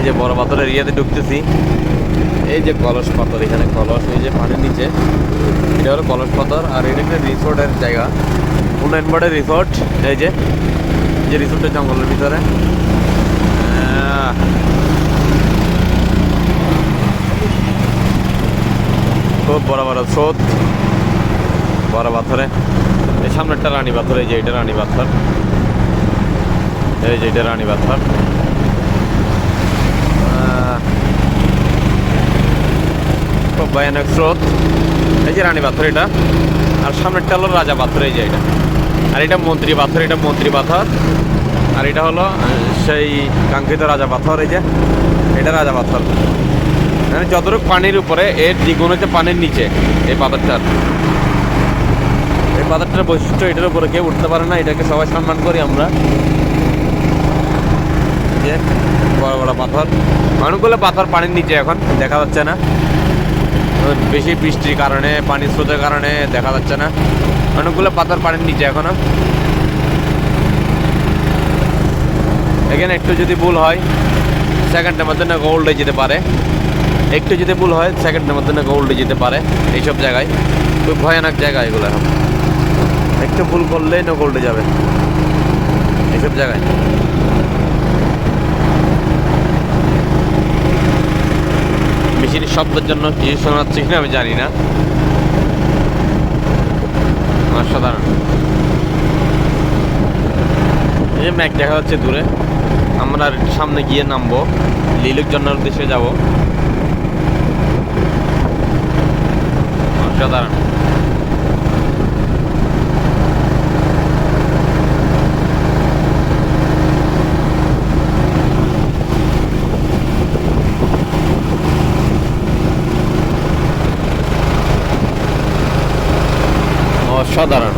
যে বড় পাথরের এরিয়াতে ঢুকতেছি। এই যে কলস পাথর, এখানে কলস, এই যে পানির নিচে এটা হলো কলস পাথর। আর এটা একটা রিসোর্টের জায়গা, উন্নয়নবাড়ির রিসোর্ট। এই যে রিসোর্টের জঙ্গলের ভিতরে খুব বড় বড় স্রোত বড় পাথরে। এই সামনেরটা রানী পাথর, এই যে এটা রানী পাথর, এই যে এটা রানী পাথর। খুব ভয়ানক স্রোত। এই যে রানী পাথর এটা, আর সামনেরটা হলো রাজা পাথর, এই যে এটা। আর এটা মন্ত্রী পাথর, এটা মন্ত্রী পাথর। আর এটা হলো সেই কাঙ্ক্ষিত রাজা পাথর, এই যে এটা রাজা পাথর। মানে যতটুকু পানির উপরে এর দ্বিগুণ হচ্ছে পানির নিচে এই পাথরটার। এই পাথরটার বৈশিষ্ট্য, এটার উপরে কেউ উঠতে পারে না, এটাকে সবাই সম্মান করি আমরা। যে বড় বড় পাথর, অনেকগুলো পাথর পানির নিচে এখন দেখা যাচ্ছে না, বেশি বৃষ্টির কারণে, পানির স্রোতের কারণে দেখা যাচ্ছে না। অনেকগুলো পাথর পানির নিচে এখনো। এখানে একটু যদি ভুল হয় সেকেন্ডের মধ্যে না গোল্ডে যেতে পারে, একটু যদি ভুল হয় সেকেন্ডের মধ্যে না গোল্ডে যেতে পারে। এইসব জায়গায় খুব ভয়ানক জায়গা এগুলো, এখন একটু ভুল করলেই না গোল্ডে যাবে এইসব জায়গায়। মেশিনের শব্দের জন্য কি শোনাচ্ছে কিনা আমি জানি না। অসাধারণ। এই যে ম্যাক দেখা যাচ্ছে দূরে, আমরা সামনে গিয়ে নামবো, লিলুক জন্নার উদ্দেশ্যে যাব। অসাধারণ। অসাধারণ।